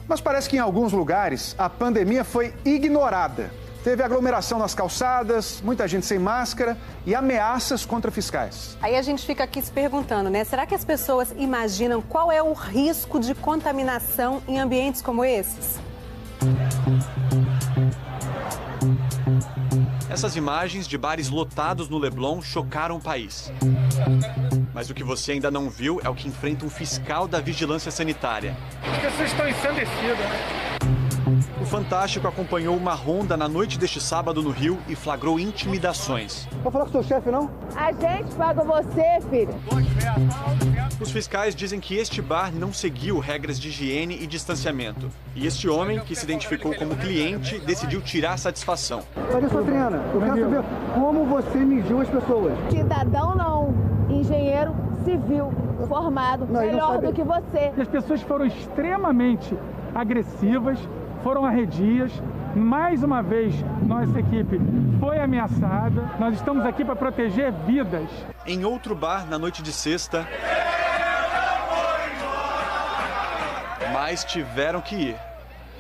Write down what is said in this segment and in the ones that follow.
Mas parece que em alguns lugares a pandemia foi ignorada. Teve aglomeração nas calçadas, muita gente sem máscara e ameaças contra fiscais. Aí a gente fica aqui se perguntando, né? Será que as pessoas imaginam qual é o risco de contaminação em ambientes como esses? Essas imagens de bares lotados no Leblon chocaram o país. Mas o que você ainda não viu é o que enfrenta um fiscal da vigilância sanitária. As pessoas estão ensandecidas, né? O Fantástico acompanhou uma ronda na noite deste sábado no Rio e flagrou intimidações. Vou falar com o seu chefe, não? A gente paga você, filho. Os fiscais dizem que este bar não seguiu regras de higiene e distanciamento. E este homem, que se identificou como cliente, decidiu tirar satisfação. Olha só, Adriana, eu quero saber como você mediu as pessoas. Cidadão não, engenheiro civil, formado, melhor do que você. As pessoas foram extremamente agressivas, foram arredias. Mais uma vez, nossa equipe foi ameaçada. Nós estamos aqui para proteger vidas. Em outro bar, na noite de sexta, mas tiveram que ir.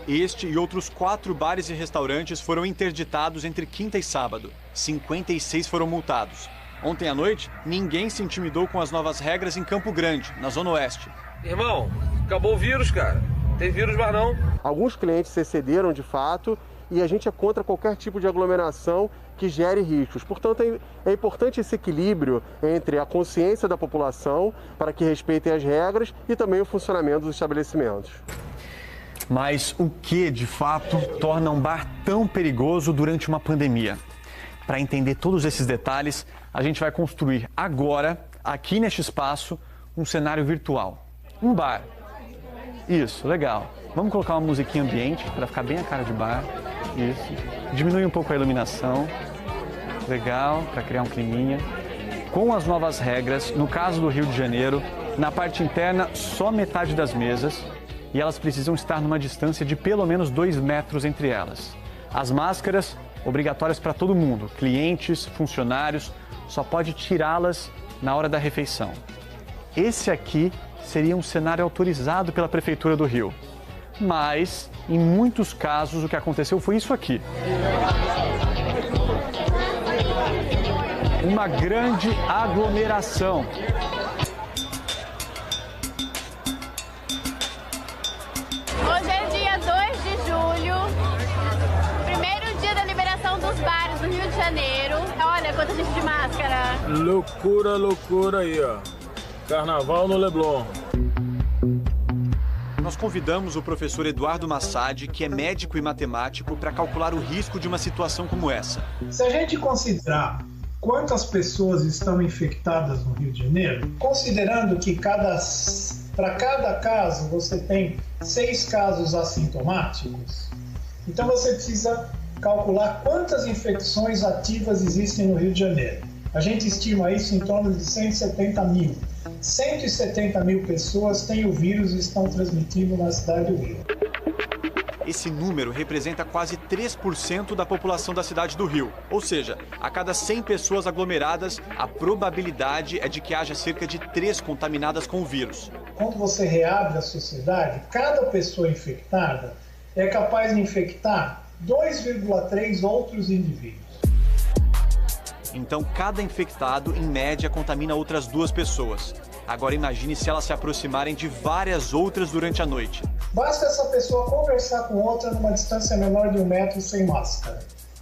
Este e outros 4 bares e restaurantes foram interditados entre quinta e sábado. 56 foram multados. Ontem à noite, ninguém se intimidou com as novas regras em Campo Grande, na Zona Oeste. Irmão, acabou o vírus, cara. Tem vírus mais não. Alguns clientes se excederam de fato e a gente é contra qualquer tipo de aglomeração que gere riscos. Portanto, é importante esse equilíbrio entre a consciência da população para que respeitem as regras e também o funcionamento dos estabelecimentos. Mas o que, de fato, torna um bar tão perigoso durante uma pandemia? Para entender todos esses detalhes, a gente vai construir agora, aqui neste espaço, um cenário virtual. Um bar. Isso, legal. Vamos colocar uma musiquinha ambiente para ficar bem a cara de bar. Isso. Diminui um pouco a iluminação. Legal, para criar um climinha. Com as novas regras, no caso do Rio de Janeiro, na parte interna, só metade das mesas. E elas precisam estar numa distância de pelo menos 2 metros entre elas. As máscaras, obrigatórias para todo mundo. Clientes, funcionários, só pode tirá-las na hora da refeição. Esse aqui seria um cenário autorizado pela Prefeitura do Rio. Mas, em muitos casos, o que aconteceu foi isso aqui. Uma grande aglomeração. Hoje é dia 2 de julho, primeiro dia da liberação dos bares do Rio de Janeiro. Olha quanta gente de máscara. Loucura, loucura aí, ó. Carnaval no Leblon. Nós convidamos o professor Eduardo Massad, que é médico e matemático, para calcular o risco de uma situação como essa. Se a gente considerar quantas pessoas estão infectadas no Rio de Janeiro, considerando que para cada caso você tem 6 casos assintomáticos, então você precisa calcular quantas infecções ativas existem no Rio de Janeiro. A gente estima isso em torno de 170 mil. 170 mil pessoas têm o vírus e estão transmitindo na cidade do Rio. Esse número representa quase 3% da população da cidade do Rio. Ou seja, a cada 100 pessoas aglomeradas, a probabilidade é de que haja cerca de 3 contaminadas com o vírus. Quando você reabre a sociedade, cada pessoa infectada é capaz de infectar 2,3 outros indivíduos. Então, cada infectado, em média, contamina outras 2 pessoas. Agora imagine se elas se aproximarem de várias outras durante a noite. Basta essa pessoa conversar com outra numa distância menor de 1 metro sem máscara.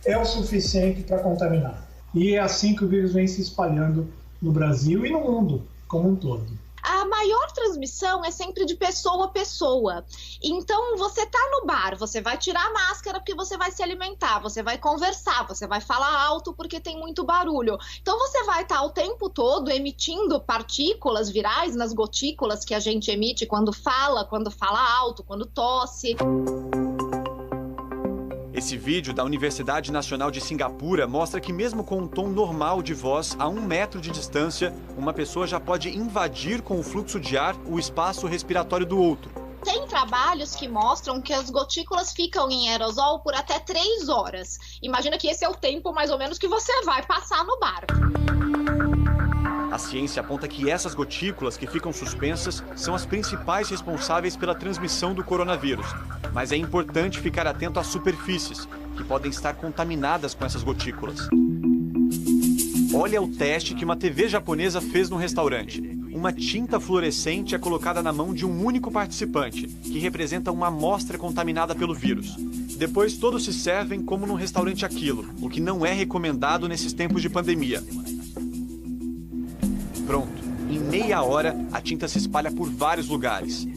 É o suficiente para contaminar. E é assim que o vírus vem se espalhando no Brasil e no mundo como um todo. A maior transmissão é sempre de pessoa a pessoa. Então, você tá no bar, você vai tirar a máscara porque você vai se alimentar, você vai conversar, você vai falar alto porque tem muito barulho. Então, você vai estar o tempo todo emitindo partículas virais nas gotículas que a gente emite quando fala alto, quando tosse. Esse vídeo da Universidade Nacional de Singapura mostra que mesmo com um tom normal de voz, a 1 metro de distância, uma pessoa já pode invadir com o fluxo de ar o espaço respiratório do outro. Tem trabalhos que mostram que as gotículas ficam em aerosol por até 3 horas. Imagina que esse é o tempo mais ou menos que você vai passar no bar. A ciência aponta que essas gotículas que ficam suspensas são as principais responsáveis pela transmissão do coronavírus. Mas é importante ficar atento às superfícies, que podem estar contaminadas com essas gotículas. Olha o teste que uma TV japonesa fez no restaurante. Uma tinta fluorescente é colocada na mão de um único participante, que representa uma amostra contaminada pelo vírus. Depois todos se servem como num restaurante aquilo, o que não é recomendado nesses tempos de pandemia. Pronto, em meia hora a tinta se espalha por vários lugares.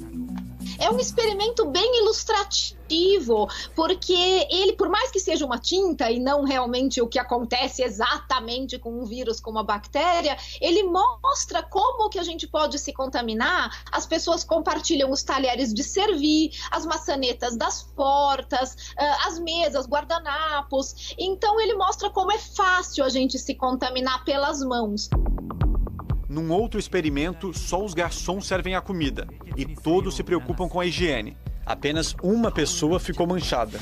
É um experimento bem ilustrativo, porque ele, por mais que seja uma tinta e não realmente o que acontece exatamente com um vírus, com uma bactéria, ele mostra como que a gente pode se contaminar. As pessoas compartilham os talheres de servir, as maçanetas das portas, as mesas, guardanapos. Então ele mostra como é fácil a gente se contaminar pelas mãos. Num outro experimento, só os garçons servem a comida e todos se preocupam com a higiene. Apenas uma pessoa ficou manchada.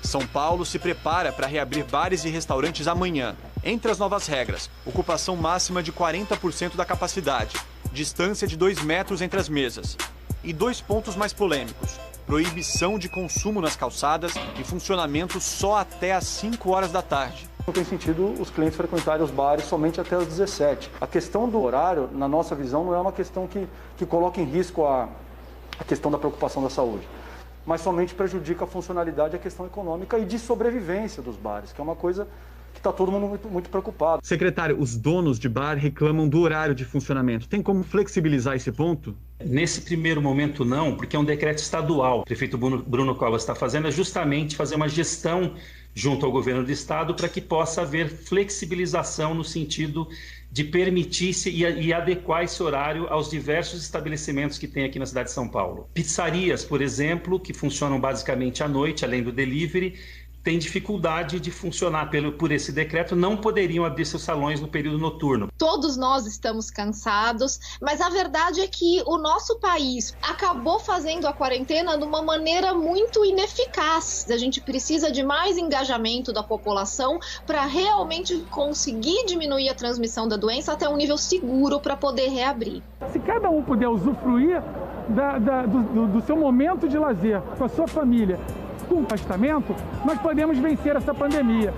São Paulo se prepara para reabrir bares e restaurantes amanhã. Entre as novas regras, ocupação máxima de 40% da capacidade, distância de 2 metros entre as mesas. E 2 pontos mais polêmicos: proibição de consumo nas calçadas e funcionamento só até às 5 horas da tarde. Não tem sentido os clientes frequentarem os bares somente até as 17. A questão do horário, na nossa visão, não é uma questão que coloca em risco a questão da preocupação da saúde, mas somente prejudica a funcionalidade e a questão econômica e de sobrevivência dos bares, que é uma coisa que está todo mundo muito preocupado. Secretário, os donos de bar reclamam do horário de funcionamento. Tem como flexibilizar esse ponto? Nesse primeiro momento não, porque é um decreto estadual. O prefeito Bruno Covas está fazendo é justamente fazer uma gestão junto ao governo do estado para que possa haver flexibilização no sentido de permitir-se e adequar esse horário aos diversos estabelecimentos que tem aqui na cidade de São Paulo. Pizzarias, por exemplo, que funcionam basicamente à noite, além do delivery, têm dificuldade de funcionar por esse decreto, não poderiam abrir seus salões no período noturno. Todos nós estamos cansados, mas a verdade é que o nosso país acabou fazendo a quarentena de uma maneira muito ineficaz. A gente precisa de mais engajamento da população para realmente conseguir diminuir a transmissão da doença até um nível seguro para poder reabrir. Se cada um puder usufruir do seu momento de lazer com a sua família, com o afastamento, nós podemos vencer essa pandemia.